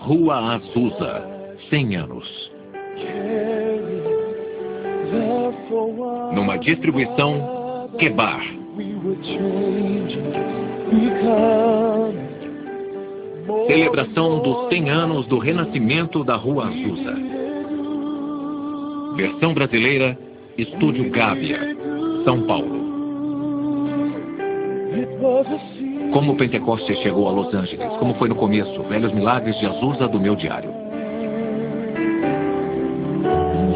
Rua Azusa, 100 anos. Numa distribuição Quebar. Celebração dos 100 anos do renascimento da Rua Azusa. Versão brasileira, Estúdio Gávea, São Paulo. Como o Pentecostes chegou a Los Angeles, como foi no começo, velhos milagres de Azusa do meu diário.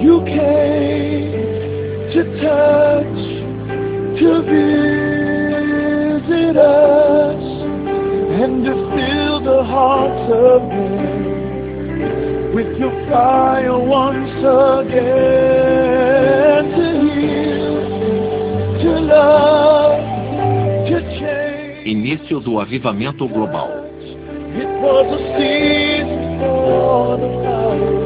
You came to touch, to visit us, and to fill the hearts of men with your fire once again, to heal, to love, to change. Início do avivamento global. It was a season for the fire.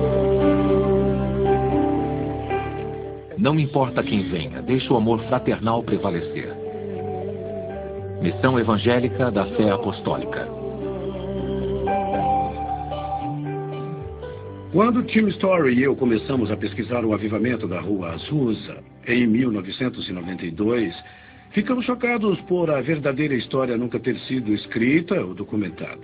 Não importa quem venha, deixe o amor fraternal prevalecer. Missão evangélica da fé apostólica. Quando Tim Story e eu começamos a pesquisar o avivamento da Rua Azusa, em 1992, ficamos chocados por a verdadeira história nunca ter sido escrita ou documentada.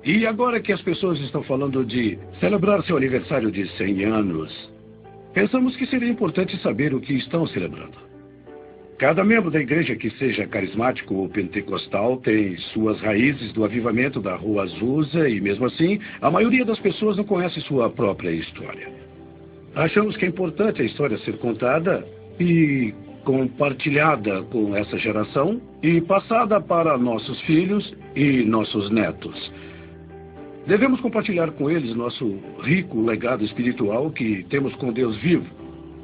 E agora que as pessoas estão falando de celebrar seu aniversário de 100 anos, pensamos que seria importante saber o que estão celebrando. Cada membro da igreja que seja carismático ou pentecostal tem suas raízes do avivamento da Rua Azusa e, mesmo assim, a maioria das pessoas não conhece sua própria história. Achamos que é importante a história ser contada e compartilhada com essa geração e passada para nossos filhos e nossos netos. Devemos compartilhar com eles nosso rico legado espiritual que temos com Deus vivo.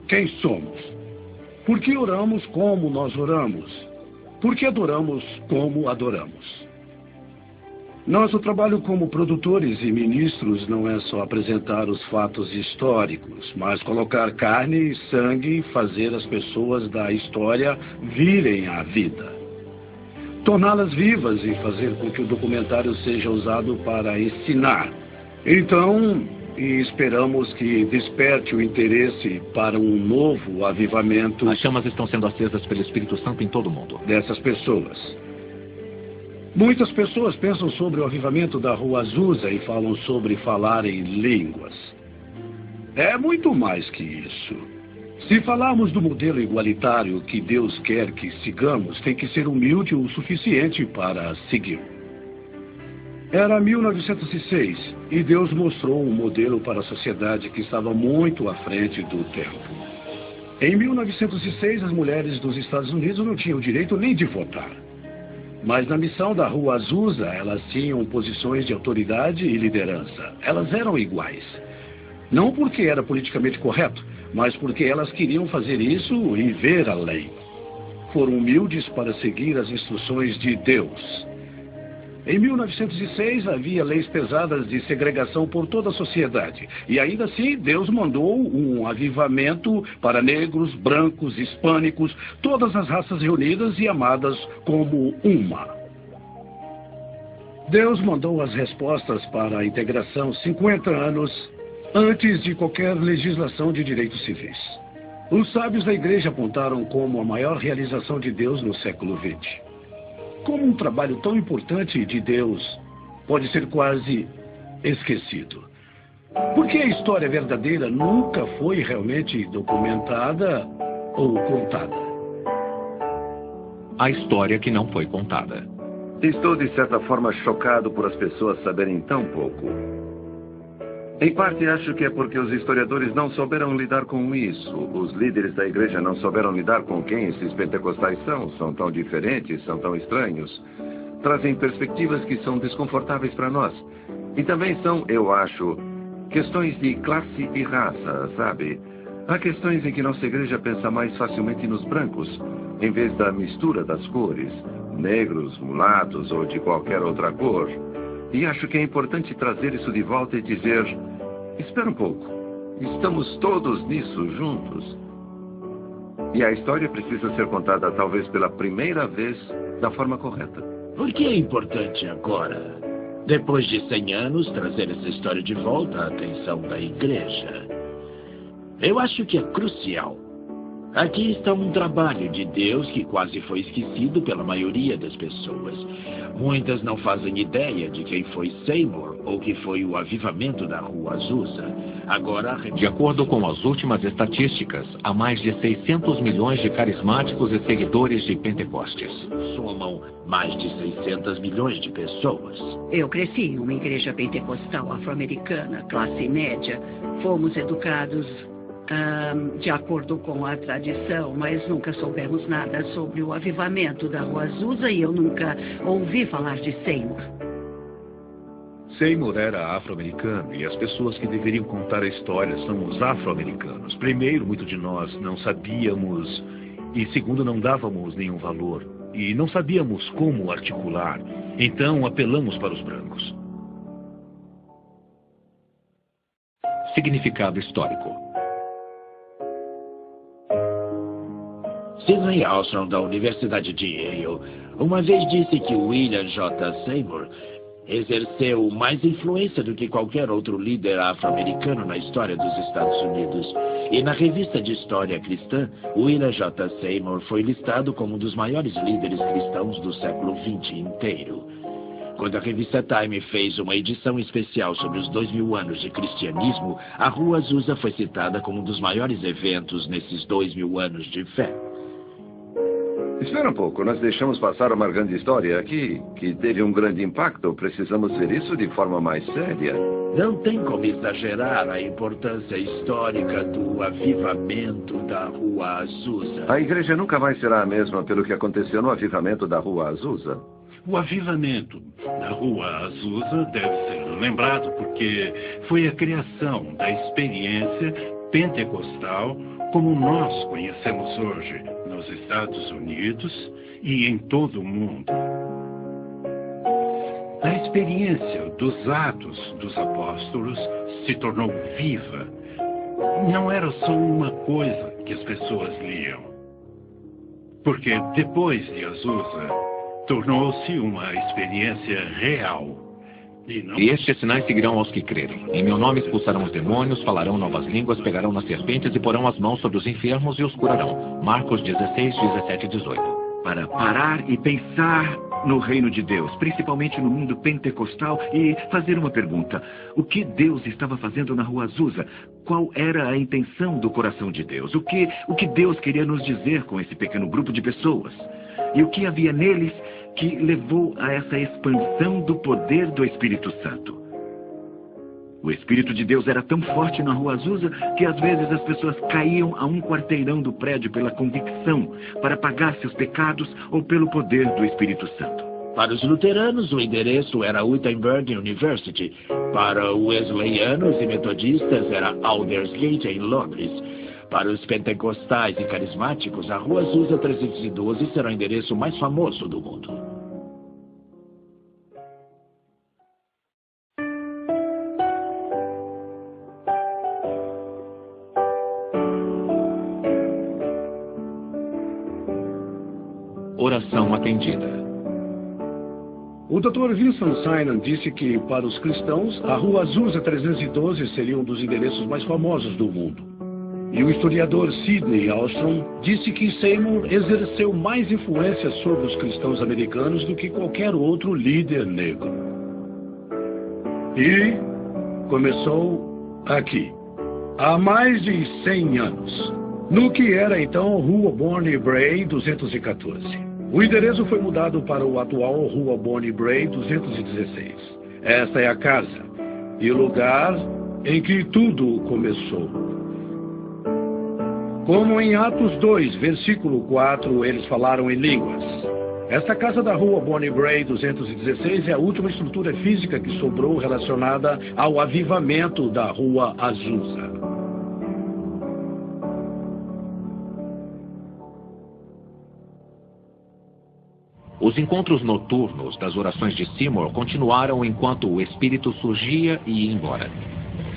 Quem somos? Por que oramos como nós oramos? Por que adoramos como adoramos? Nosso trabalho como produtores e ministros não é só apresentar os fatos históricos, mas colocar carne e sangue e fazer as pessoas da história virem à vida. Torná-las vivas e fazer com que o documentário seja usado para ensinar. Então, esperamos que desperte o interesse para um novo avivamento. As chamas estão sendo acesas pelo Espírito Santo em todo o mundo. Dessas pessoas. Muitas pessoas pensam sobre o avivamento da Rua Azusa e falam sobre falar em línguas. É muito mais que isso. Se falarmos do modelo igualitário que Deus quer que sigamos, tem que ser humilde o suficiente para seguir. Era 1906 e Deus mostrou um modelo para a sociedade que estava muito à frente do tempo. Em 1906, as mulheres dos Estados Unidos não tinham o direito nem de votar. Mas na missão da Rua Azusa, elas tinham posições de autoridade e liderança. Elas eram iguais. Não porque era politicamente correto, mas porque elas queriam fazer isso e ver além. Foram humildes para seguir as instruções de Deus. Em 1906 havia leis pesadas de segregação por toda a sociedade. E ainda assim, Deus mandou um avivamento para negros, brancos, hispânicos, todas as raças reunidas e amadas como uma. Deus mandou as respostas para a integração 50 anos antes de qualquer legislação de direitos civis. Os sábios da igreja apontaram como a maior realização de Deus no século XX. Como um trabalho tão importante de Deus pode ser quase esquecido? Porque a história verdadeira nunca foi realmente documentada ou contada. A história que não foi contada. Estou, de certa forma, chocado por as pessoas saberem tão pouco. Em parte, acho que é porque os historiadores não souberam lidar com isso. Os líderes da igreja não souberam lidar com quem esses pentecostais são. São tão diferentes, são tão estranhos. Trazem perspectivas que são desconfortáveis para nós. E também são, eu acho, questões de classe e raça, sabe? Há questões em que nossa igreja pensa mais facilmente nos brancos, em vez da mistura das cores, negros, mulatos ou de qualquer outra cor. E acho que é importante trazer isso de volta e dizer: espera um pouco, estamos todos nisso juntos. E a história precisa ser contada talvez pela primeira vez da forma correta. Por que é importante agora? depois de 100 anos, trazer essa história de volta à atenção da igreja. Eu acho que é crucial. Aqui está um trabalho de Deus que quase foi esquecido pela maioria das pessoas. Muitas não fazem ideia de quem foi Seymour ou que foi o avivamento da Rua Azusa. Agora, de acordo com as últimas estatísticas, há mais de 600 milhões de carismáticos e seguidores de Pentecostes. Somam mais de 600 milhões de pessoas. Eu cresci em uma igreja pentecostal afro-americana, classe média. Fomos educados de acordo com a tradição, mas nunca soubemos nada sobre o avivamento da Rua Azusa e eu nunca ouvi falar de Seymour. Seymour era afro-americano e as pessoas que deveriam contar a história são os afro-americanos. Primeiro, muito de nós não sabíamos e segundo, não dávamos nenhum valor e não sabíamos como articular. Então, apelamos para os brancos. Significado histórico. Sidney Armstrong, da Universidade de Yale, uma vez disse que William J. Seymour exerceu mais influência do que qualquer outro líder afro-americano na história dos Estados Unidos. E na revista de História Cristã, William J. Seymour foi listado como um dos maiores líderes cristãos do século XX inteiro. Quando a revista Time fez uma edição especial sobre os 2000 anos de cristianismo, a Rua Azusa foi citada como um dos maiores eventos nesses 2000 anos de fé. Espera um pouco, nós deixamos passar uma grande história aqui, que teve um grande impacto. Precisamos ver isso de forma mais séria. Não tem como exagerar a importância histórica do avivamento da Rua Azusa. A igreja nunca mais será a mesma pelo que aconteceu no avivamento da Rua Azusa. O avivamento da Rua Azusa deve ser lembrado porque foi a criação da experiência pentecostal como nós conhecemos hoje nos Estados Unidos e em todo o mundo. A experiência dos Atos dos Apóstolos se tornou viva. Não era só uma coisa que as pessoas liam. Porque depois de Azusa, tornou-se uma experiência real. E estes sinais seguirão aos que crerem. Em meu nome expulsarão os demônios, falarão novas línguas, pegarão nas serpentes e porão as mãos sobre os enfermos e os curarão. Marcos 16, 17 e 18. Para parar e pensar no reino de Deus, principalmente no mundo pentecostal, e fazer uma pergunta. O que Deus estava fazendo na Rua Azusa? Qual era a intenção do coração de Deus? O que Deus queria nos dizer com esse pequeno grupo de pessoas? E o que havia neles que levou a essa expansão do poder do Espírito Santo? O Espírito de Deus era tão forte na Rua Azusa que às vezes as pessoas caíam a um quarteirão do prédio pela convicção para pagar seus pecados ou pelo poder do Espírito Santo. Para os luteranos, o endereço era Wittenberg University. Para os wesleyanos e metodistas, era Aldersgate, em Londres. Para os pentecostais e carismáticos, a Rua Azusa 312 será o endereço mais famoso do mundo. Oração atendida. O Dr. Vincent Synan disse que, para os cristãos, a Rua Azusa 312 seria um dos endereços mais famosos do mundo. E o historiador Sidney Armstrong disse que Seymour exerceu mais influência sobre os cristãos americanos do que qualquer outro líder negro. E começou aqui, há mais de 100 anos, no que era então Rua Bonnie Bray 214. O endereço foi mudado para o atual Rua Bonnie Bray 216. Esta é a casa e o lugar em que tudo começou. Como em Atos 2, versículo 4, eles falaram em línguas. Esta casa da Rua Bonnie Bray 216 é a última estrutura física que sobrou relacionada ao avivamento da Rua Azusa. Os encontros noturnos das orações de Seymour continuaram enquanto o espírito surgia e ia embora.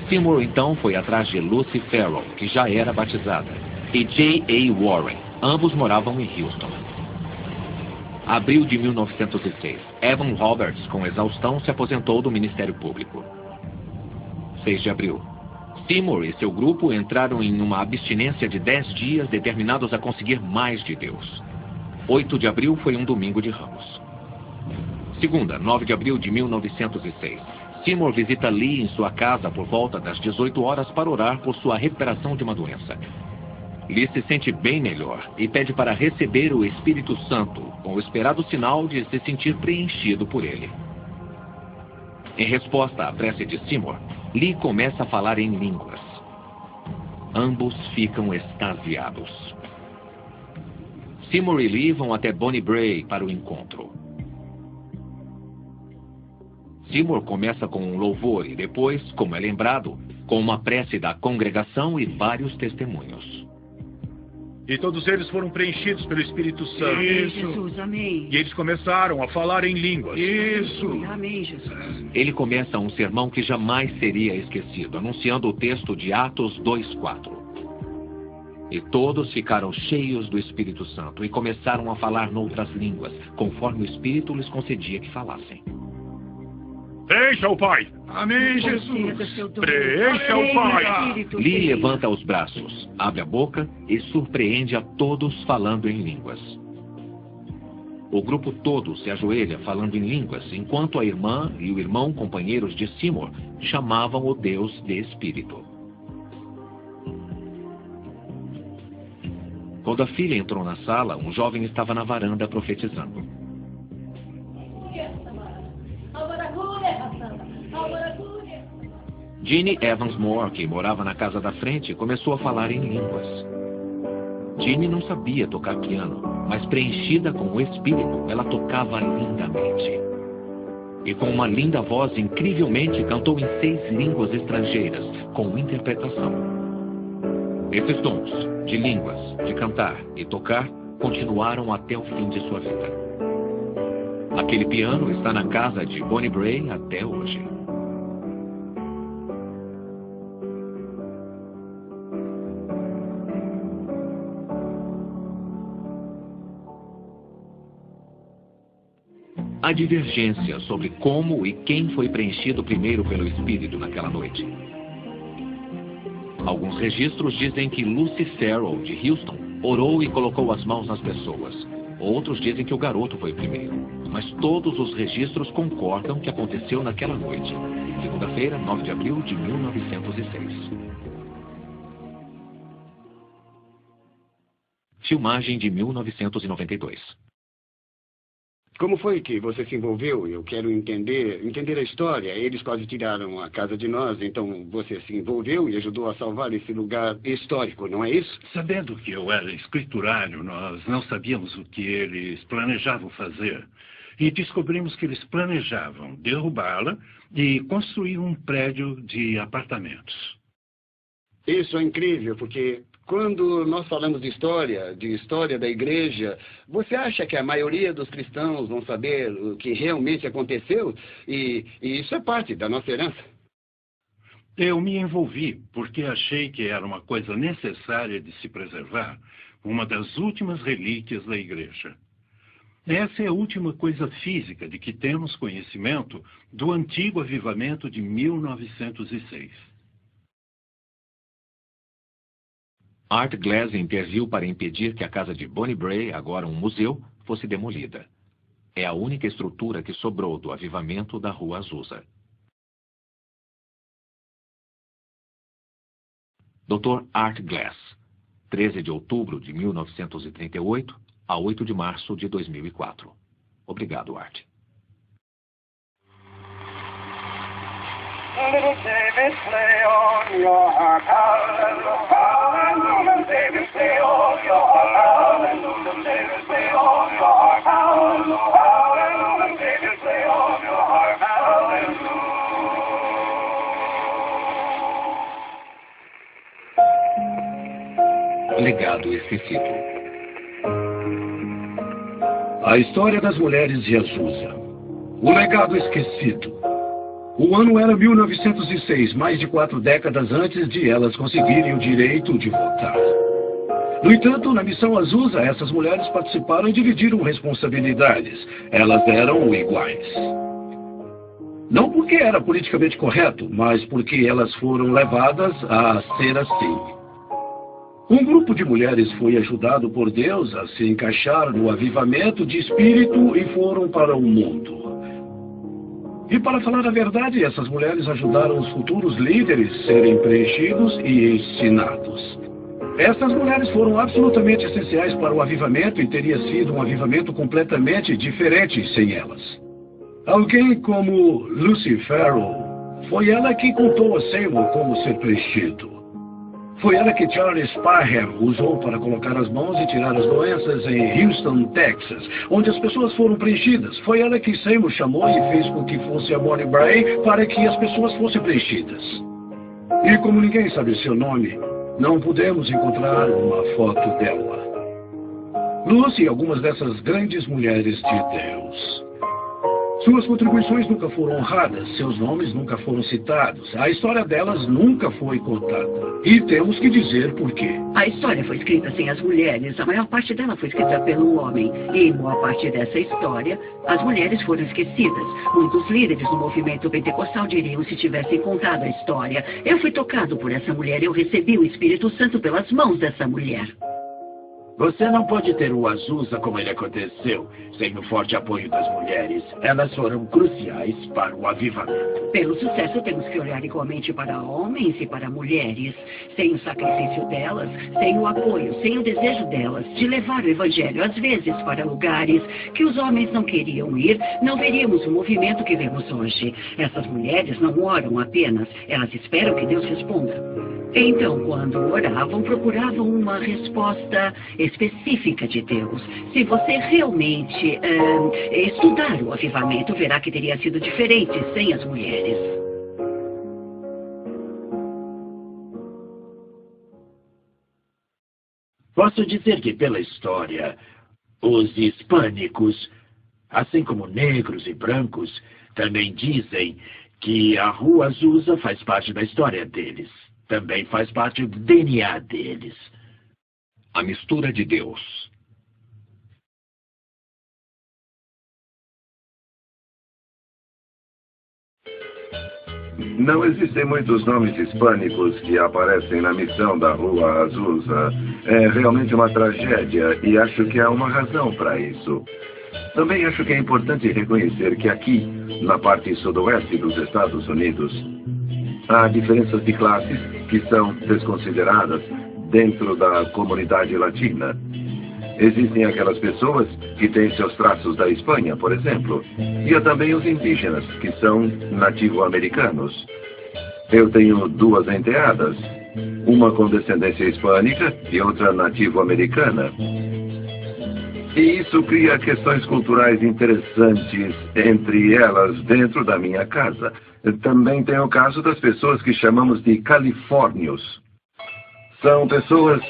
Seymour então foi atrás de Lucy Farrell, que já era batizada, e J.A. Warren. Ambos moravam em Houston. Abril de 1906. Evan Roberts, com exaustão, se aposentou do Ministério Público. 6 de abril. Seymour e seu grupo entraram em uma abstinência de 10 dias determinados a conseguir mais de Deus. 8 de abril foi um domingo de Ramos. Segunda, 9 de abril de 1906. Seymour visita Lee em sua casa por volta das 18 horas para orar por sua recuperação de uma doença. Lee se sente bem melhor e pede para receber o Espírito Santo, com o esperado sinal de se sentir preenchido por ele. Em resposta à prece de Seymour, Lee começa a falar em línguas. Ambos ficam extasiados. Seymour e Lee vão até Bonnie Brae para o encontro. Seymour começa com um louvor e depois, como é lembrado, com uma prece da congregação e vários testemunhos. E todos eles foram preenchidos pelo Espírito Santo. Amém, Jesus, amém. E eles começaram a falar em línguas. Isso. Amém, Jesus. Ele começa um sermão que jamais seria esquecido, anunciando o texto de Atos 2:4. E todos ficaram cheios do Espírito Santo e começaram a falar noutras línguas, conforme o Espírito lhes concedia que falassem. Preencha o Pai! Amém, Jesus. Preencha o Pai! Lee levanta os braços, abre a boca e surpreende a todos falando em línguas. O grupo todo se ajoelha falando em línguas, enquanto a irmã e o irmão, companheiros de Seymour, chamavam o Deus de Espírito. Quando a filha entrou na sala, um jovem estava na varanda profetizando. Jeannie Evans Moore, que morava na casa da frente, começou a falar em línguas. Jeannie não sabia tocar piano, mas preenchida com o Espírito, ela tocava lindamente. E com uma linda voz, incrivelmente, cantou em 6 línguas estrangeiras, com interpretação. Esses dons, de línguas, de cantar e tocar, continuaram até o fim de sua vida. Aquele piano está na casa de Bonnie Brae até hoje. Há divergência sobre como e quem foi preenchido primeiro pelo Espírito naquela noite. Alguns registros dizem que Lucy Farrell, de Houston, orou e colocou as mãos nas pessoas. Outros dizem que o garoto foi o primeiro. Mas todos os registros concordam que aconteceu naquela noite, segunda-feira, 9 de abril de 1906. Filmagem de 1992. Como foi que você se envolveu? Eu quero entender a história. Eles quase tiraram a casa de nós, então você se envolveu e ajudou a salvar esse lugar histórico, não é isso? Sabendo que eu era escriturário, nós não sabíamos o que eles planejavam fazer. E descobrimos que eles planejavam derrubá-la e construir um prédio de apartamentos. Isso é incrível, porque quando nós falamos de história da igreja, você acha que a maioria dos cristãos vão saber o que realmente aconteceu? E isso é parte da nossa herança. Eu me envolvi porque achei que era uma coisa necessária de se preservar, uma das últimas relíquias da igreja. Essa é a última coisa física de que temos conhecimento do antigo avivamento de 1906. Art Glass interviu para impedir que a casa de Bonnie Brae, agora um museu, fosse demolida. É a única estrutura que sobrou do avivamento da Rua Azusa. Dr. Art Glass, 13 de outubro de 1938 a 8 de março de 2004. Obrigado, Art. Little David, play on your harp, hallelujah, hallelujah. David, play on your harp, hallelujah. David, play on your harp, hallelujah, hallelujah. David, play on your harp, hallelujah. Legado esquecido. A história das mulheres de Azusa. O legado esquecido. O ano era 1906, mais de 4 décadas antes de elas conseguirem o direito de votar. No entanto, na missão Azusa, essas mulheres participaram e dividiram responsabilidades. Elas eram iguais. Não porque era politicamente correto, mas porque elas foram levadas a ser assim. Um grupo de mulheres foi ajudado por Deus a se encaixar no avivamento de espírito e foram para o mundo. E para falar a verdade, essas mulheres ajudaram os futuros líderes a serem preenchidos e ensinados. Essas mulheres foram absolutamente essenciais para o avivamento e teria sido um avivamento completamente diferente sem elas. Alguém como Lucy Farrell, foi ela que contou a Seymour como ser preenchido. Foi ela que Charles Parham usou para colocar as mãos e tirar as doenças em Houston, Texas, onde as pessoas foram preenchidas. Foi ela que Seymour chamou e fez com que fosse a Bonnie Bray para que as pessoas fossem preenchidas. E como ninguém sabe seu nome, não pudemos encontrar uma foto dela. Lucy e algumas dessas grandes mulheres de Deus. Suas contribuições nunca foram honradas, seus nomes nunca foram citados, a história delas nunca foi contada. E temos que dizer por quê. A história foi escrita sem as mulheres, a maior parte dela foi escrita pelo homem. E em boa parte dessa história, as mulheres foram esquecidas. Muitos líderes do movimento pentecostal diriam se tivessem contado a história. Eu fui tocado por essa mulher, eu recebi o Espírito Santo pelas mãos dessa mulher. Você não pode ter o Azusa como ele aconteceu, sem o forte apoio das mulheres. Elas foram cruciais para o avivamento. Pelo sucesso, temos que olhar igualmente para homens e para mulheres. Sem o sacrifício delas, sem o apoio, sem o desejo delas de levar o evangelho, às vezes, para lugares que os homens não queriam ir, não veríamos o movimento que vemos hoje. Essas mulheres não oram apenas, elas esperam que Deus responda. Então, quando oravam, procuravam uma resposta específica de Deus. Se você realmente estudar o avivamento, verá que teria sido diferente sem as mulheres. Posso dizer que, pela história, os hispânicos, assim como negros e brancos, também dizem que a Rua Azusa faz parte da história deles. Também faz parte do DNA deles. A mistura de Deus. Não existem muitos nomes hispânicos que aparecem na missão da Rua Azusa. É realmente uma tragédia e acho que há uma razão para isso. Também acho que é importante reconhecer que aqui, na parte sudoeste dos Estados Unidos, há diferenças de classes que são desconsideradas dentro da comunidade latina. Existem aquelas pessoas que têm seus traços da Espanha, por exemplo, e há também os indígenas, que são nativo-americanos. Eu tenho duas enteadas, uma com descendência hispânica e outra nativo-americana. E isso cria questões culturais interessantes entre elas dentro da minha casa. Também tem o caso das pessoas que chamamos de califórnios. São pessoas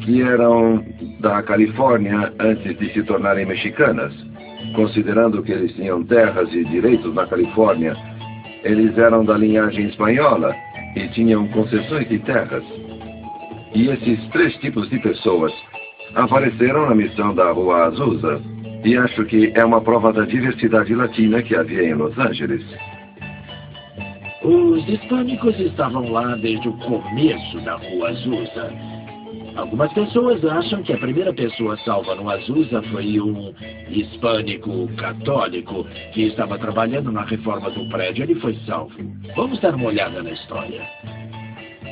que eram da Califórnia antes de se tornarem mexicanas. Considerando que eles tinham terras e direitos na Califórnia, eles eram da linhagem espanhola e tinham concessões de terras. E esses três tipos de pessoas apareceram na missão da Rua Azusa. E acho que é uma prova da diversidade latina que havia em Los Angeles. Os hispânicos estavam lá desde o começo da Rua Azusa. Algumas pessoas acham que a primeira pessoa salva no Azusa foi um hispânico católico que estava trabalhando na reforma do prédio. Ele foi salvo. Vamos dar uma olhada na história.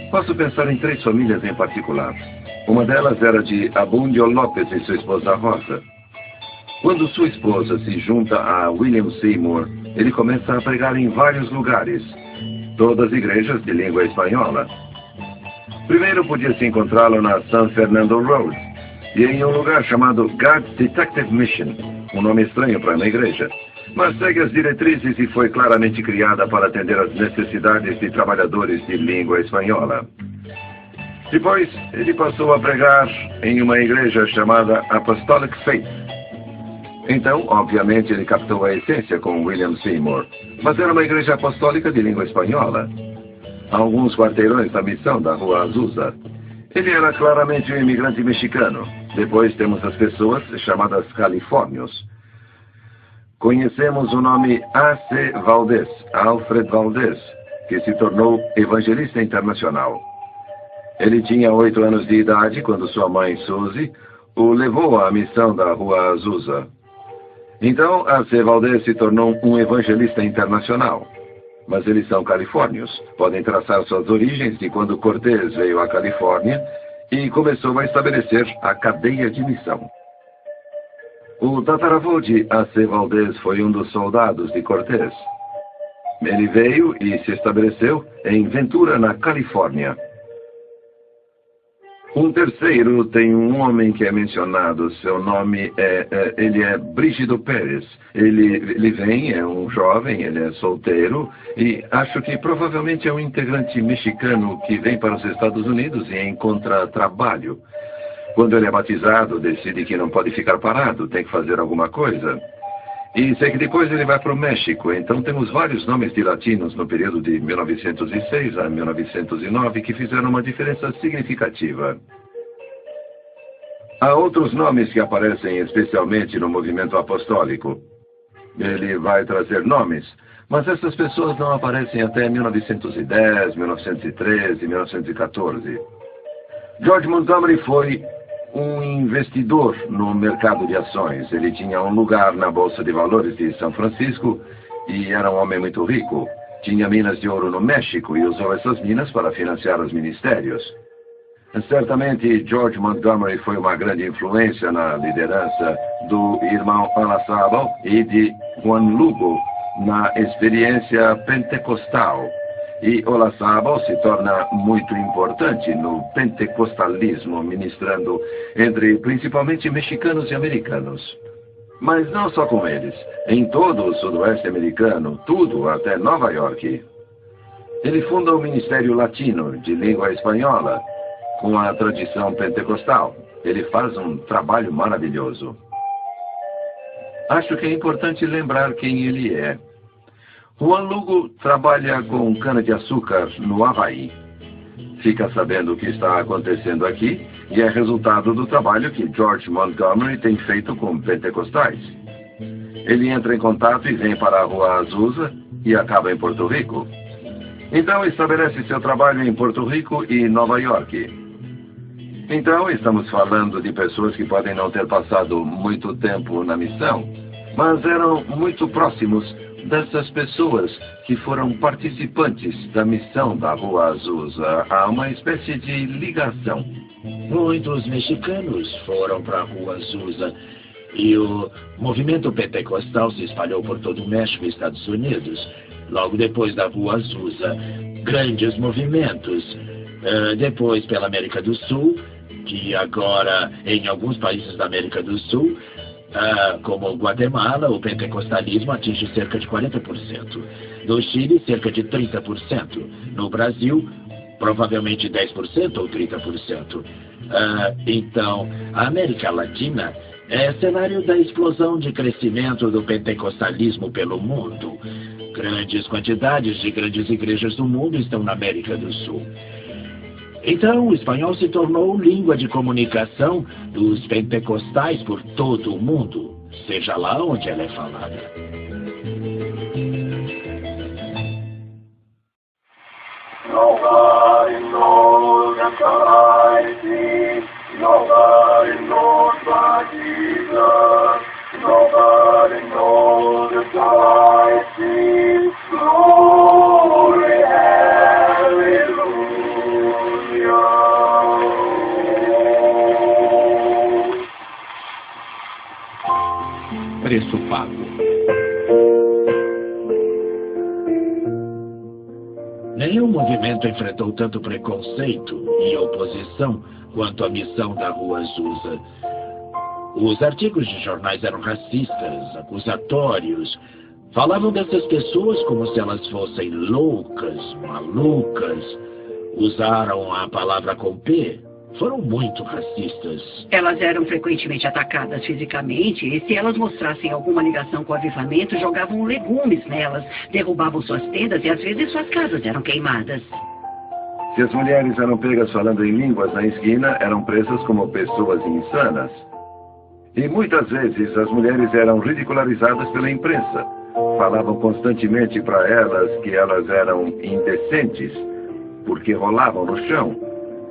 Posso pensar em três famílias em particular. Uma delas era de Abundio Lopes e sua esposa Rosa. Quando sua esposa se junta a William Seymour, ele começa a pregar em vários lugares, todas igrejas de língua espanhola. Primeiro podia-se encontrá-lo na San Fernando Road, e em um lugar chamado God's Detective Mission, um nome estranho para uma igreja, mas segue as diretrizes e foi claramente criada para atender às necessidades de trabalhadores de língua espanhola. Depois, ele passou a pregar em uma igreja chamada Apostolic Faith. Então, obviamente, ele captou a essência com William Seymour, mas era uma igreja apostólica de língua espanhola. A alguns quarteirões da missão da Rua Azusa. Ele era claramente um imigrante mexicano. Depois temos as pessoas chamadas califórnios. Conhecemos o nome A.C. Valdez, Alfred Valdez, que se tornou evangelista internacional. Ele tinha 8 anos de idade quando sua mãe, Suzy, o levou à missão da Rua Azusa. Então, A.C. Valdez se tornou um evangelista internacional. Mas eles são califórnios. Podem traçar suas origens de quando Cortés veio à Califórnia e começou a estabelecer a cadeia de missão. O tataravô de A.C. Valdez foi um dos soldados de Cortés. Ele veio e se estabeleceu em Ventura, na Califórnia. Um terceiro tem um homem que é mencionado, seu nome ele é Brígido Pérez. Ele vem, é um jovem, ele é solteiro e acho que provavelmente é um integrante mexicano que vem para os Estados Unidos e encontra trabalho. Quando ele é batizado, decide que não pode ficar parado, tem que fazer alguma coisa. E sei que depois ele vai para o México, então temos vários nomes de latinos no período de 1906 a 1909 que fizeram uma diferença significativa. Há outros nomes que aparecem especialmente no movimento apostólico. Ele vai trazer nomes, mas essas pessoas não aparecem até 1910, 1913, 1914. George Montgomery foi um investidor no mercado de ações. Ele tinha um lugar na Bolsa de Valores de São Francisco e era um homem muito rico. Tinha minas de ouro no México e usou essas minas para financiar os ministérios. Certamente, George Montgomery foi uma grande influência na liderança do irmão Olazábal e de Juan Lugo na experiência pentecostal. E Olazábal se torna muito importante no pentecostalismo, ministrando entre principalmente mexicanos e americanos. Mas não só com eles. Em todo o sudoeste americano, tudo até Nova York. Ele funda o Ministério Latino de língua espanhola, com a tradição pentecostal. Ele faz um trabalho maravilhoso. Acho que é importante lembrar quem ele é. Juan Lugo trabalha com cana-de-açúcar no Havaí. Fica sabendo o que está acontecendo aqui e é resultado do trabalho que George Montgomery tem feito com pentecostais. Ele entra em contato e vem para a Rua Azusa e acaba em Porto Rico. Então estabelece seu trabalho em Porto Rico e Nova York. Então estamos falando de pessoas que podem não ter passado muito tempo na missão, mas eram muito próximos dessas pessoas que foram participantes da missão da Rua Azusa. Há uma espécie de ligação. Muitos mexicanos foram para a Rua Azusa e o movimento pentecostal se espalhou por todo o México e Estados Unidos. Logo depois da Rua Azusa, grandes movimentos. Depois pela América do Sul, que agora em alguns países da América do Sul, como Guatemala, o pentecostalismo atinge cerca de 40%. No Chile, cerca de 30%. No Brasil, provavelmente 10% ou 30%. Então, a América Latina é cenário da explosão de crescimento do pentecostalismo pelo mundo. Grandes quantidades de grandes igrejas do mundo estão na América do Sul. Então, o espanhol se tornou língua de comunicação dos pentecostais por todo o mundo, seja lá onde ela é falada. Nobody knows the Almighty. Nobody knows but Jesus. Nobody knows the Almighty. Glory, hallelujah. Preço pago. Nenhum movimento enfrentou tanto preconceito e oposição quanto a missão da Rua Azusa. Os artigos de jornais eram racistas, acusatórios. Falavam dessas pessoas como se elas fossem loucas, malucas. Usaram a palavra com P. Foram muito racistas. Elas eram frequentemente atacadas fisicamente e se elas mostrassem alguma ligação com o avivamento, jogavam legumes nelas, derrubavam suas tendas e às vezes suas casas eram queimadas. Se as mulheres eram pegas falando em línguas na esquina, eram presas como pessoas insanas. E muitas vezes as mulheres eram ridicularizadas pela imprensa. Falavam constantemente para elas que elas eram indecentes, porque rolavam no chão,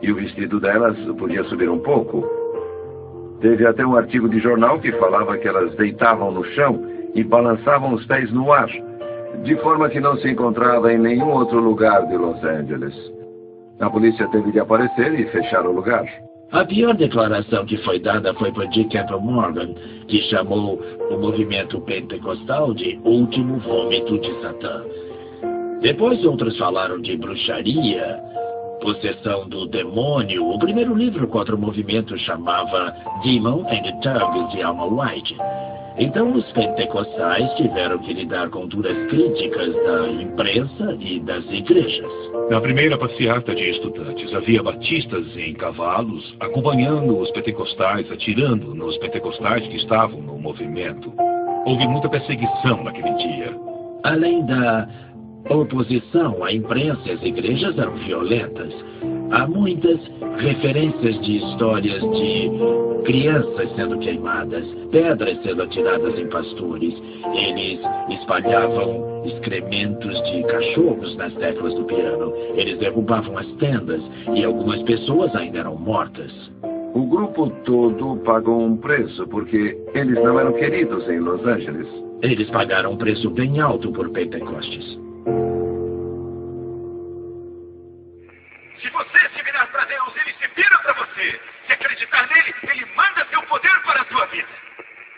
e o vestido delas podia subir um pouco. Teve até um artigo de jornal que falava que elas deitavam no chão e balançavam os pés no ar, de forma que não se encontrava em nenhum outro lugar de Los Angeles. A polícia teve de aparecer e fechar o lugar. A pior declaração que foi dada foi por G. Campbell Morgan, que chamou o movimento pentecostal de último vômito de Satã. Depois outros falaram de bruxaria, possessão do demônio. O primeiro livro contra o movimento chamava Demon and the Tongues, de Alma White. Então os pentecostais tiveram que lidar com duras críticas da imprensa e das igrejas. Na primeira passeata de estudantes, havia batistas em cavalos, acompanhando os pentecostais, atirando nos pentecostais que estavam no movimento. Houve muita perseguição naquele dia. Além da oposição, a imprensa e as igrejas eram violentas. Há muitas referências de histórias de crianças sendo queimadas, pedras sendo atiradas em pastores. Eles espalhavam excrementos de cachorros nas teclas do piano. Eles derrubavam as tendas e algumas pessoas ainda eram mortas. O grupo todo pagou um preço porque eles não eram queridos em Los Angeles. Eles pagaram um preço bem alto por Pentecostes. Se você se virar para Deus, Ele se vira para você. Se acreditar nele, Ele manda seu poder para a sua vida.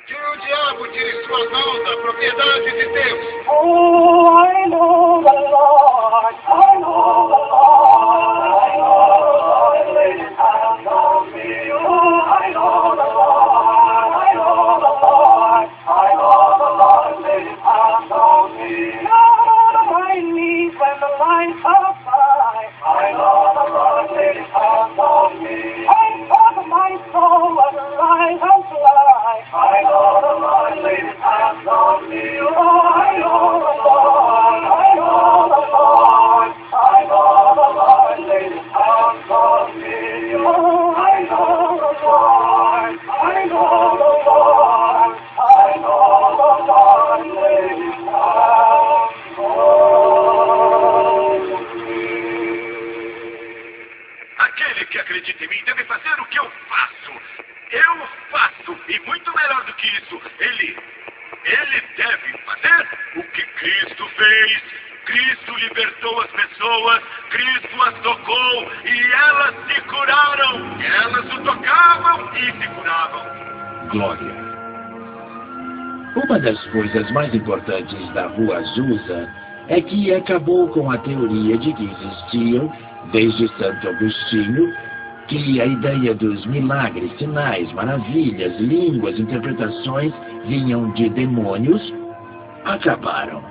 Que o diabo tire suas mãos da propriedade de Deus. Oh, I know the Lord. I know the Lord. I know the Lord laid his hands on me. Oh, I know the Lord. I know the Lord. I know the Lord laid his hands on me. Down on my knees when the lights are high. I know the Lord laid his hands on me. I thought my soul was alive and fly. I know the Lord laid his hands on me. Oh, I know the Lord. I know the Lord. I know the Lord laid his hands on me. Oh, I know the Lord. I know the Lord. I know the Lord laid his hands on me. Aquele que acredita em mim deve fazer o que eu faço. Eu faço, e muito melhor do que isso. Ele deve fazer o que Cristo fez. Cristo libertou as pessoas, Cristo as tocou, e elas se curaram. Elas o tocavam e se curavam. Glória. Uma das coisas mais importantes da Rua Azusa é que acabou com a teoria de que existiam, desde Santo Agostinho, que a ideia dos milagres, sinais, maravilhas, línguas, interpretações vinham de demônios, acabaram.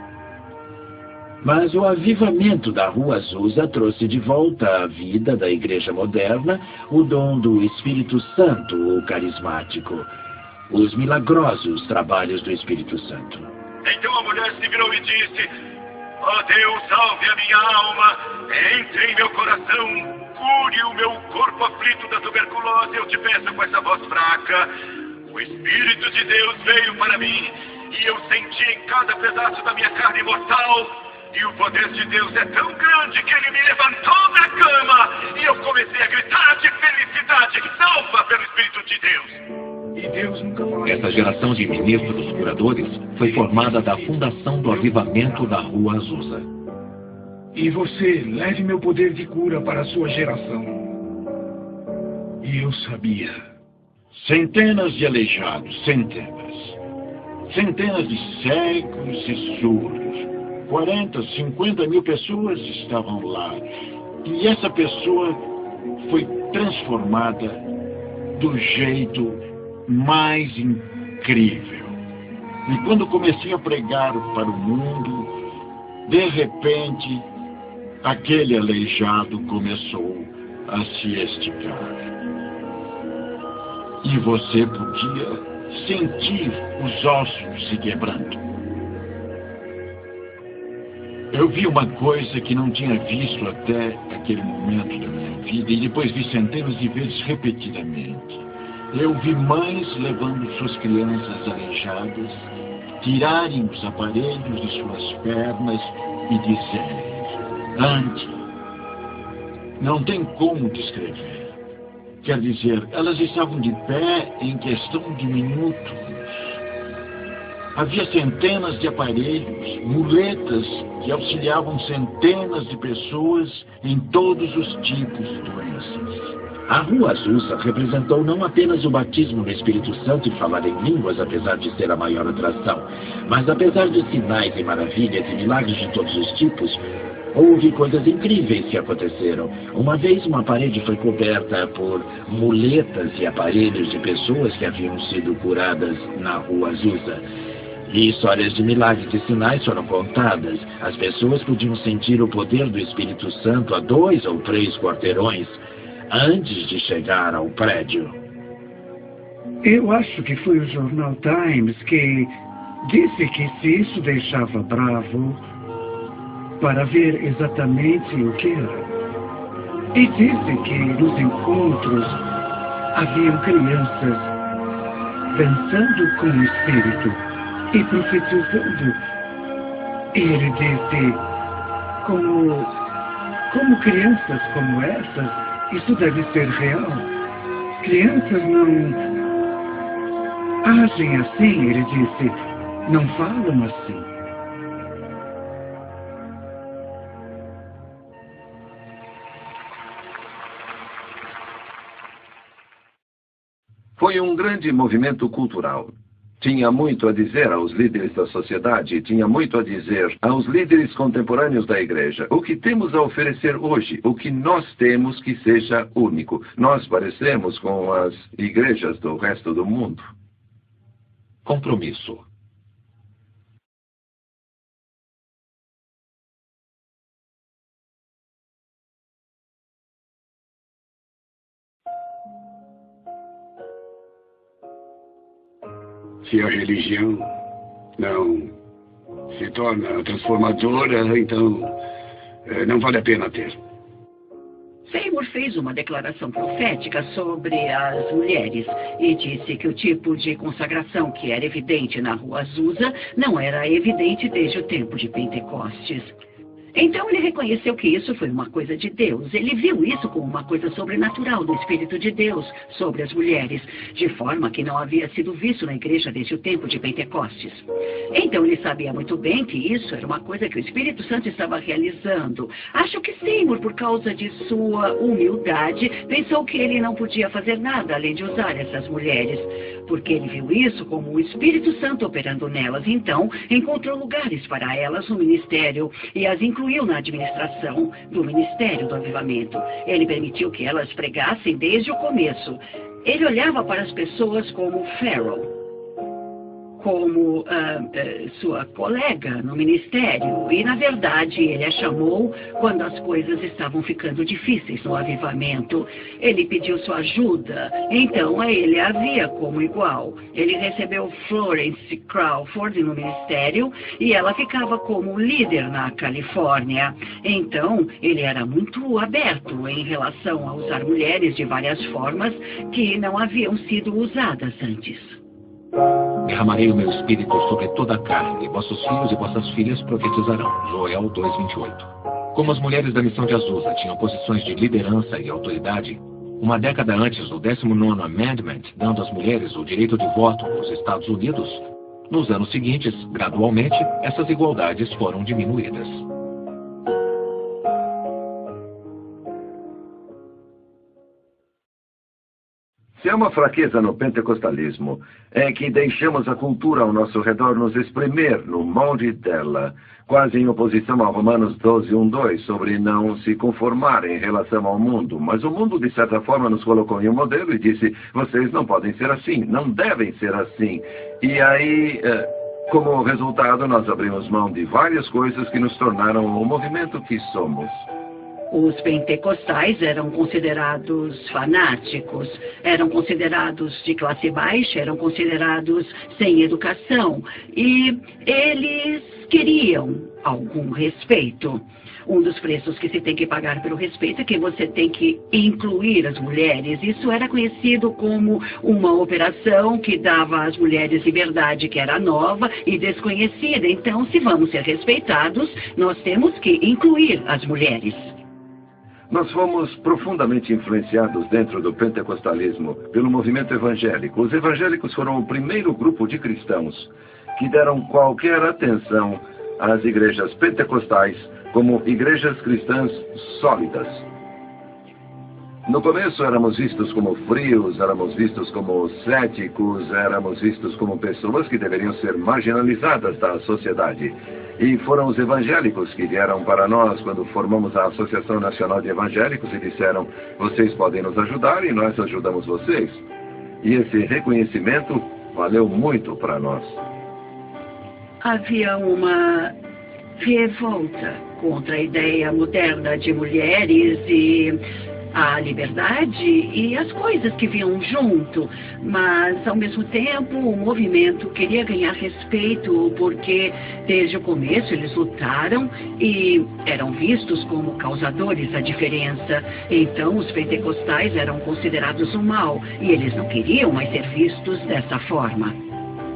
Mas o avivamento da Rua Azusa trouxe de volta à vida da igreja moderna o dom do Espírito Santo, o carismático, os milagrosos trabalhos do Espírito Santo. Então a mulher se virou e disse: ó Deus, salve a minha alma, entre em meu coração, cure o meu corpo aflito da tuberculose, eu te peço com essa voz fraca. O Espírito de Deus veio para mim, e eu senti em cada pedaço da minha carne mortal. E o poder de Deus é tão grande que ele me levantou da cama, e eu comecei a gritar de felicidade, salva pelo Espírito de Deus. E Deus nunca falou. Essa geração de ministros curadores foi formada da fundação do avivamento da Rua Azusa. E você, leve meu poder de cura para a sua geração. E eu sabia. Centenas de aleijados, centenas. Centenas de cegos e surdos. 40, 50 mil pessoas estavam lá. E essa pessoa foi transformada do jeito mais incrível. E quando comecei a pregar para o mundo, de repente, aquele aleijado começou a se esticar. E você podia sentir os ossos se quebrando. Eu vi uma coisa que não tinha visto até aquele momento da minha vida e depois vi centenas de vezes repetidamente. Eu vi mães levando suas crianças aleijadas, tirarem os aparelhos de suas pernas e dizerem: ande. Não tem como descrever. Quer dizer, elas estavam de pé em questão de minutos. Havia centenas de aparelhos, muletas que auxiliavam centenas de pessoas em todos os tipos de doenças. A Rua Azusa representou não apenas o batismo no Espírito Santo e falar em línguas, apesar de ser a maior atração, mas apesar de sinais e maravilhas e milagres de todos os tipos, houve coisas incríveis que aconteceram. Uma vez uma parede foi coberta por muletas e aparelhos de pessoas que haviam sido curadas na Rua Azusa. E histórias de milagres e sinais foram contadas. As pessoas podiam sentir o poder do Espírito Santo a 2 ou 3 quarteirões antes de chegar ao prédio. Eu acho que foi o jornal Times que disse que se isso deixava bravo para ver exatamente o que era. E disse que nos encontros haviam crianças dançando com o Espírito e profetizando. E ele disse, como crianças como essas, isso deve ser real. Crianças não agem assim, ele disse, não falam assim. Foi um grande movimento cultural. Tinha muito a dizer aos líderes da sociedade, tinha muito a dizer aos líderes contemporâneos da igreja. O que temos a oferecer hoje, o que nós temos que seja único. Nós parecemos com as igrejas do resto do mundo. Compromisso. Se a religião não se torna transformadora, então não vale a pena ter. Seymour fez uma declaração profética sobre as mulheres e disse que o tipo de consagração que era evidente na Rua Azusa não era evidente desde o tempo de Pentecostes. Então ele reconheceu que isso foi uma coisa de Deus. Ele viu isso como uma coisa sobrenatural do Espírito de Deus sobre as mulheres, de forma que não havia sido visto na igreja desde o tempo de Pentecostes. Então ele sabia muito bem que isso era uma coisa que o Espírito Santo estava realizando. Acho que Seymour, por causa de sua humildade, pensou que ele não podia fazer nada além de usar essas mulheres, porque ele viu isso como o Espírito Santo operando nelas. Então encontrou lugares para elas no ministério e as incluiu na administração do Ministério do Avivamento. Ele permitiu que elas pregassem desde o começo. Ele olhava para as pessoas como Farrell, como sua colega no ministério. E, na verdade, ele a chamou quando as coisas estavam ficando difíceis no avivamento. Ele pediu sua ajuda, então ele a via como igual. Ele recebeu Florence Crawford no ministério e ela ficava como líder na Califórnia. Então, ele era muito aberto em relação a usar mulheres de várias formas que não haviam sido usadas antes. Derramarei o meu espírito sobre toda a carne, vossos filhos e vossas filhas profetizarão. Joel 2:28. Como as mulheres da missão de Azusa tinham posições de liderança e autoridade, uma década antes do 19º Amendment, dando às mulheres o direito de voto nos Estados Unidos, nos anos seguintes, gradualmente, essas igualdades foram diminuídas. Se há uma fraqueza no pentecostalismo, é que deixamos a cultura ao nosso redor nos espremer no molde dela, quase em oposição a Romanos 12:1-2, sobre não se conformar em relação ao mundo. Mas o mundo, de certa forma, nos colocou em um modelo e disse, vocês não podem ser assim, não devem ser assim. E aí, como resultado, nós abrimos mão de várias coisas que nos tornaram o movimento que somos. Os pentecostais eram considerados fanáticos, eram considerados de classe baixa, eram considerados sem educação. E eles queriam algum respeito. Um dos preços que se tem que pagar pelo respeito é que você tem que incluir as mulheres. Isso era conhecido como uma operação que dava às mulheres liberdade, que era nova e desconhecida. Então, se vamos ser respeitados, nós temos que incluir as mulheres. Nós fomos profundamente influenciados dentro do pentecostalismo pelo movimento evangélico. Os evangélicos foram o primeiro grupo de cristãos que deram qualquer atenção às igrejas pentecostais como igrejas cristãs sólidas. No começo éramos vistos como frios, éramos vistos como céticos, éramos vistos como pessoas que deveriam ser marginalizadas da sociedade. E foram os evangélicos que vieram para nós quando formamos a Associação Nacional de Evangélicos e disseram: vocês podem nos ajudar e nós ajudamos vocês. E esse reconhecimento valeu muito para nós. Havia uma revolta contra a ideia moderna de mulheres e a liberdade e as coisas que vinham junto, mas ao mesmo tempo o movimento queria ganhar respeito porque desde o começo eles lutaram e eram vistos como causadores da diferença. Então os pentecostais eram considerados o mal e eles não queriam mais ser vistos dessa forma.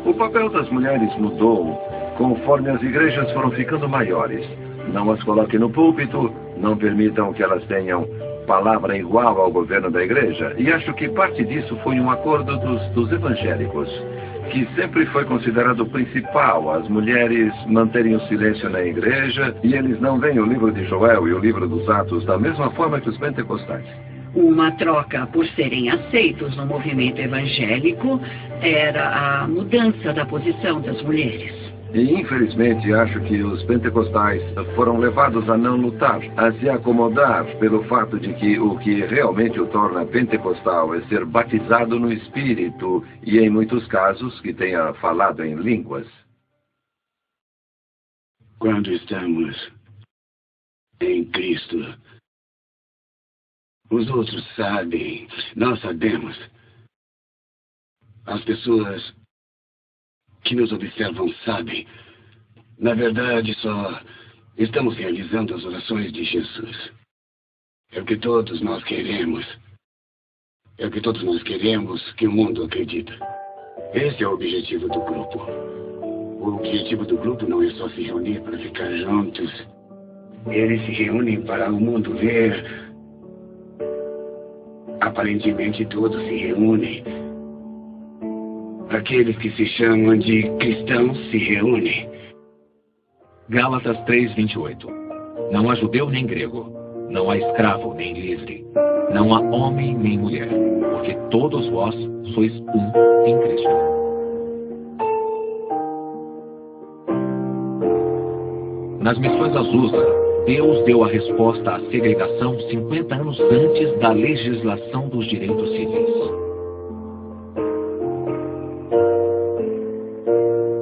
O papel das mulheres mudou conforme as igrejas foram ficando maiores. Não as coloquem no púlpito, não permitam que elas tenham palavra igual ao governo da igreja. E acho que parte disso foi um acordo dos evangélicos, que sempre foi considerado principal, as mulheres manterem o silêncio na igreja, e eles não veem o livro de Joel e o livro dos Atos da mesma forma que os pentecostais. Uma troca por serem aceitos no movimento evangélico era a mudança da posição das mulheres. E, infelizmente, acho que os pentecostais foram levados a não lutar, a se acomodar pelo fato de que o que realmente o torna pentecostal é ser batizado no Espírito e, em muitos casos, que tenha falado em línguas. Quando estamos em Cristo, os outros sabem, nós sabemos. As pessoas que nos observam sabem. Na verdade, só estamos realizando as orações de Jesus. É o que todos nós queremos. É o que todos nós queremos que o mundo acredita. Esse é o objetivo do grupo. O objetivo do grupo não é só se reunir para ficar juntos. Eles se reúnem para o mundo ver. Aparentemente todos se reúnem. Aqueles que se chamam de cristãos se reúnem. Gálatas 3:28. Não há judeu nem grego, não há escravo nem livre, não há homem nem mulher, porque todos vós sois um em Cristo. Nas missões Azusa, Deus deu a resposta à segregação 50 anos antes da legislação dos direitos civis.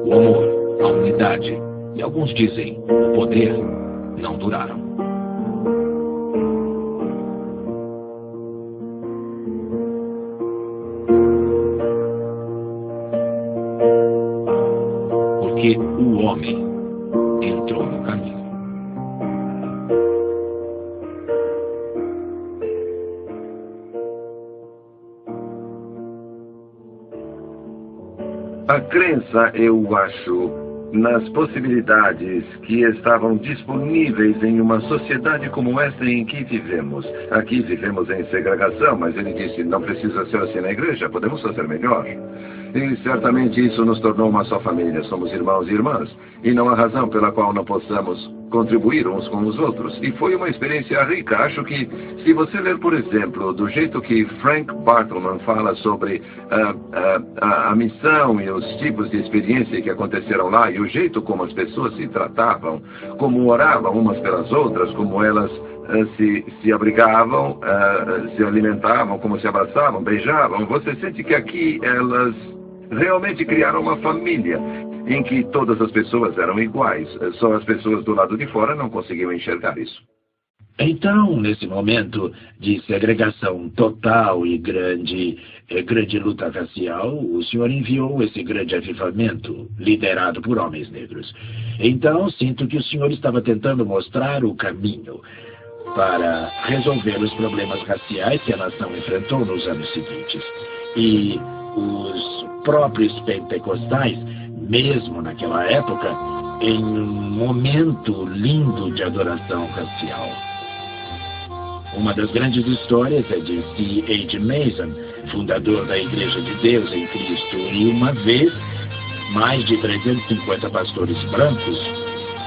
O amor, a unidade e, alguns dizem, o poder não duraram. Porque o homem entrou no caminho. A crença, eu acho, nas possibilidades que estavam disponíveis em uma sociedade como esta em que vivemos. Aqui vivemos em segregação, mas ele disse, não precisa ser assim na igreja, podemos fazer melhor. E certamente isso nos tornou uma só família, somos irmãos e irmãs, e não há razão pela qual não possamos contribuir uns com os outros. E foi uma experiência rica. Acho que, se você ler, por exemplo, do jeito que Frank Bartleman fala sobre a missão e os tipos de experiência que aconteceram lá, e o jeito como as pessoas se tratavam, como oravam umas pelas outras, como elas se abrigavam, se alimentavam, como se abraçavam, beijavam, você sente que aqui elas realmente criaram uma família em que todas as pessoas eram iguais, só as pessoas do lado de fora não conseguiam enxergar isso. Então, nesse momento de segregação total e grande luta racial, o senhor enviou esse grande avivamento, liderado por homens negros. Então, sinto que o senhor estava tentando mostrar o caminho para resolver os problemas raciais que a nação enfrentou nos anos seguintes. E os próprios pentecostais, mesmo naquela época, em um momento lindo de adoração racial. Uma das grandes histórias é de C.H. Mason, fundador da Igreja de Deus em Cristo, e uma vez, mais de 350 pastores brancos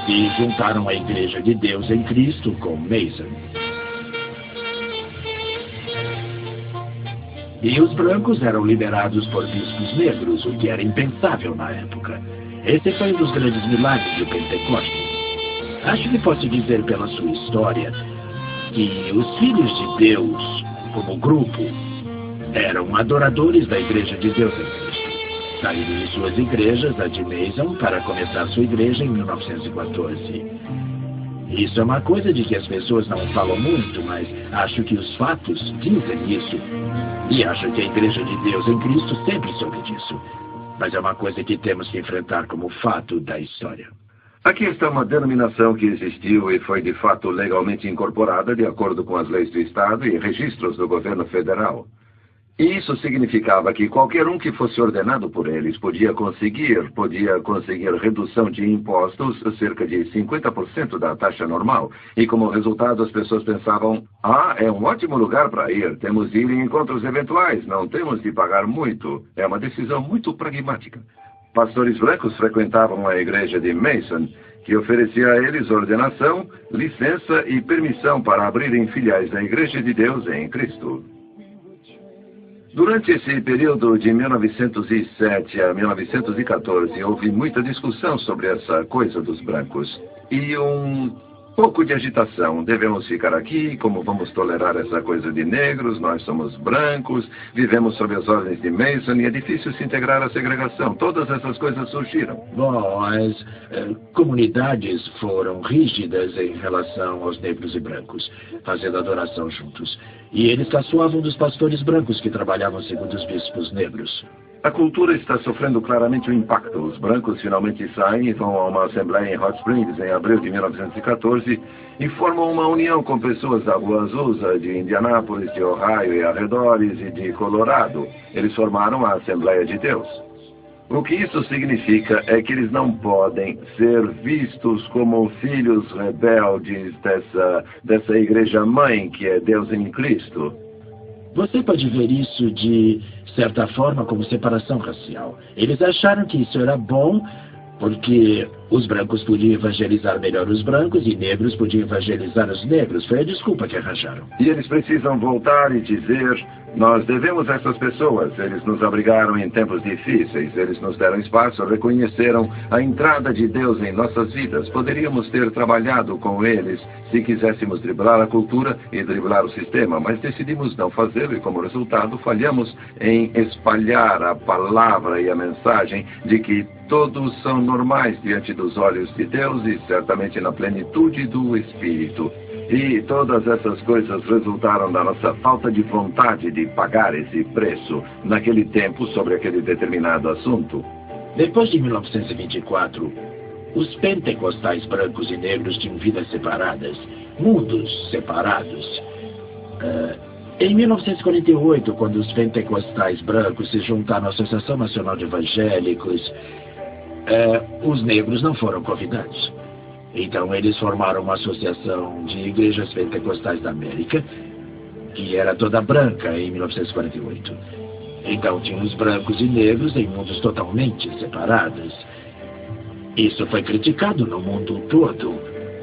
se juntaram à Igreja de Deus em Cristo com Mason. E os brancos eram liderados por bispos negros, o que era impensável na época. Esse foi um dos grandes milagres do Pentecostes. Acho que posso dizer pela sua história que os filhos de Deus, como grupo, eram adoradores da Igreja de Deus em Cristo. Saíram de suas igrejas, a de Mason, para começar sua igreja em 1914. Isso é uma coisa de que as pessoas não falam muito, mas acho que os fatos dizem isso. E acho que a Igreja de Deus em Cristo sempre soube disso. Mas é uma coisa que temos que enfrentar como fato da história. Aqui está uma denominação que existiu e foi de fato legalmente incorporada de acordo com as leis do Estado e registros do governo federal. E isso significava que qualquer um que fosse ordenado por eles podia conseguir redução de impostos, cerca de 50% da taxa normal. E como resultado as pessoas pensavam, é um ótimo lugar para ir, temos de ir em encontros eventuais, não temos de pagar muito. É uma decisão muito pragmática. Pastores brancos frequentavam a igreja de Mason, que oferecia a eles ordenação, licença e permissão para abrirem filiais da Igreja de Deus em Cristo. Durante esse período de 1907 a 1914, houve muita discussão sobre essa coisa dos brancos. E pouco de agitação. Devemos ficar aqui? Como vamos tolerar essa coisa de negros? Nós somos brancos, vivemos sob as ordens de Mason e é difícil se integrar à segregação. Todas essas coisas surgiram. Bom, as comunidades foram rígidas em relação aos negros e brancos, fazendo adoração juntos. E eles caçoavam dos pastores brancos que trabalhavam segundo os bispos negros. A cultura está sofrendo claramente um impacto. Os brancos finalmente saem e vão a uma assembleia em Hot Springs em abril de 1914 e formam uma união com pessoas da Rua Azusa, de Indianápolis, de Ohio e arredores e de Colorado. Eles formaram a Assembleia de Deus. O que isso significa é que eles não podem ser vistos como filhos rebeldes dessa igreja-mãe que é Deus em Cristo. Você pode ver isso de certa forma como separação racial. Eles acharam que isso era bom porque os brancos podiam evangelizar melhor os brancos e negros podiam evangelizar os negros. Foi a desculpa que arranjaram. E eles precisam voltar e dizer, nós devemos a essas pessoas. Eles nos abrigaram em tempos difíceis, eles nos deram espaço, reconheceram a entrada de Deus em nossas vidas. Poderíamos ter trabalhado com eles se quiséssemos driblar a cultura e driblar o sistema, mas decidimos não fazê-lo e como resultado falhamos em espalhar a palavra e a mensagem de que todos são normais diante dos olhos de Deus e certamente na plenitude do Espírito. E todas essas coisas resultaram da nossa falta de vontade de pagar esse preço naquele tempo sobre aquele determinado assunto. Depois de 1924, os pentecostais brancos e negros tinham vidas separadas, mundos separados. Em 1948, quando os pentecostais brancos se juntaram à Associação Nacional de Evangélicos, os negros não foram convidados. Então eles formaram uma associação de igrejas pentecostais da América, que era toda branca em 1948. Então tinham os brancos e negros em mundos totalmente separados. Isso foi criticado no mundo todo.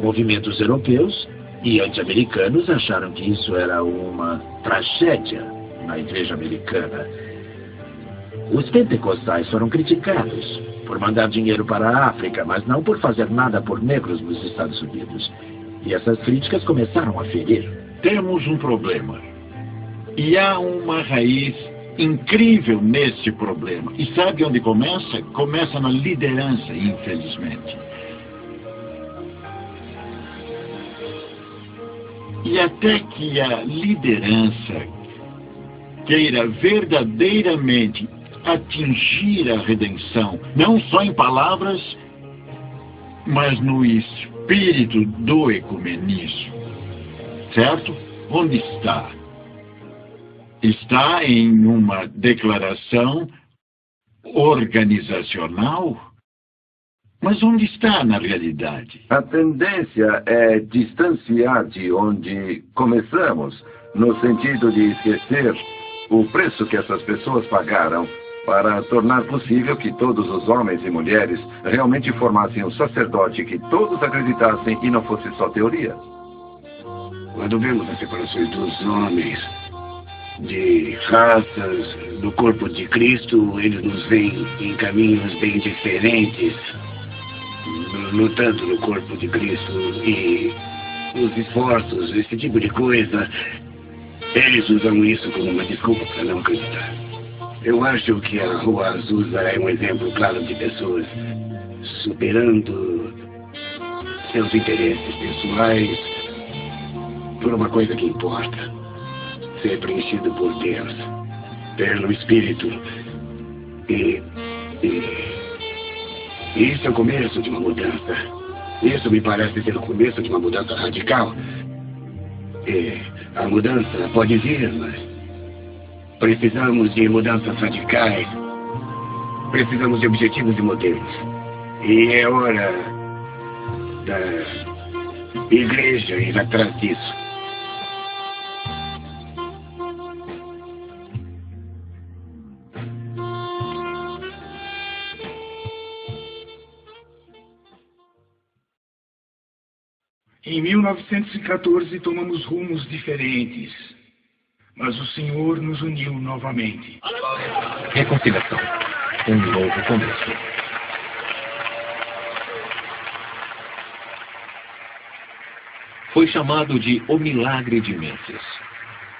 Movimentos europeus e anti-americanos acharam que isso era uma tragédia na igreja americana. Os pentecostais foram criticados por mandar dinheiro para a África, mas não por fazer nada por negros nos Estados Unidos. E essas críticas começaram a ferir. Temos um problema. E há uma raiz incrível nesse problema. E sabe onde começa? Começa na liderança, infelizmente. E até que a liderança queira verdadeiramente atingir a redenção, não só em palavras, mas no espírito do ecumenismo. Certo? Onde está? Está em uma declaração organizacional? Mas onde está na realidade? A tendência é distanciar de onde começamos, no sentido de esquecer o preço que essas pessoas pagaram para tornar possível que todos os homens e mulheres realmente formassem um sacerdote que todos acreditassem e não fosse só teoria. Quando vemos as separações dos homens, de raças, do corpo de Cristo, eles nos veem em caminhos bem diferentes, lutando no corpo de Cristo, e os esforços, esse tipo de coisa, eles usam isso como uma desculpa para não acreditar. Eu acho que a Rua Azusa é um exemplo claro de pessoas superando seus interesses pessoais por uma coisa que importa: ser preenchido por Deus, pelo Espírito. E isso é o começo de uma mudança. Isso me parece ser o começo de uma mudança radical. E a mudança pode vir, mas precisamos de mudanças radicais. Precisamos de objetivos e modelos. E é hora da igreja ir atrás disso. Em 1914 tomamos rumos diferentes, mas o Senhor nos uniu novamente. Reconciliação. Um novo começo. Foi chamado de O Milagre de Mênfis.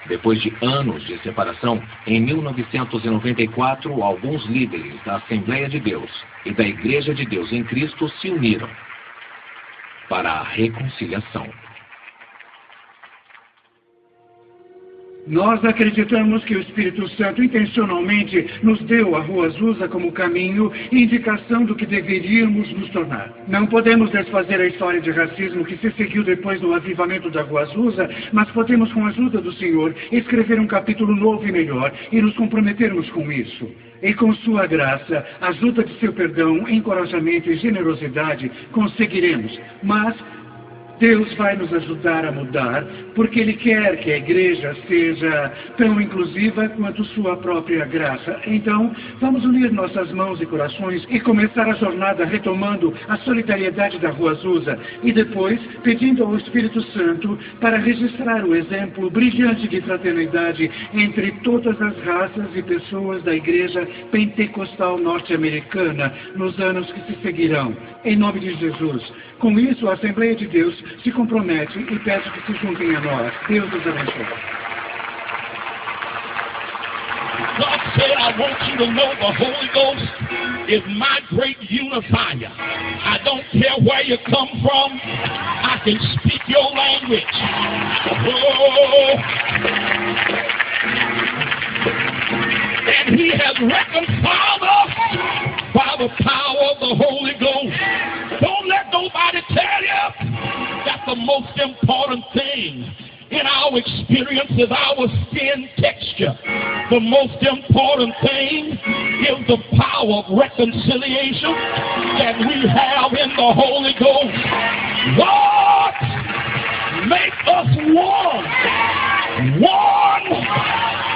Depois de anos de separação, em 1994, alguns líderes da Assembleia de Deus e da Igreja de Deus em Cristo se uniram para a reconciliação. Nós acreditamos que o Espírito Santo intencionalmente nos deu a Rua Azusa como caminho e indicação do que deveríamos nos tornar. Não podemos desfazer a história de racismo que se seguiu depois do avivamento da Rua Azusa, mas podemos, com a ajuda do Senhor, escrever um capítulo novo e melhor e nos comprometermos com isso. E com sua graça, ajuda de seu perdão, encorajamento e generosidade, conseguiremos. Mas Deus vai nos ajudar a mudar, porque Ele quer que a igreja seja tão inclusiva quanto sua própria graça. Então, vamos unir nossas mãos e corações e começar a jornada retomando a solidariedade da Rua Azusa e depois pedindo ao Espírito Santo para registrar o exemplo brilhante de fraternidade entre todas as raças e pessoas da igreja pentecostal norte-americana nos anos que se seguirão. Em nome de Jesus. Com isso, a Assembleia de Deus se compromete e pede que se juntem a nós. Deus os abençoe. God said, I want you to know the Holy Ghost is my great unifier. I don't care where you come from. I can speak your language. Oh. And He has reconciled us by the power of the Holy Ghost. Don't let nobody tell you that the most important thing in our experience is our skin texture. The most important thing is the power of reconciliation that we have in the Holy Ghost. Lord, make us one. One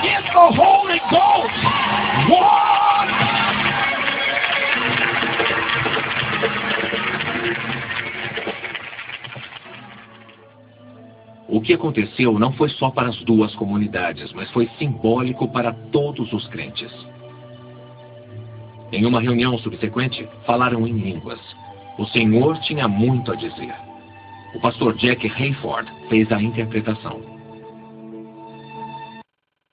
in the Holy Ghost. One. O que aconteceu não foi só para as duas comunidades, mas foi simbólico para todos os crentes. Em uma reunião subsequente, falaram em línguas. O Senhor tinha muito a dizer. O pastor Jack Hayford fez a interpretação.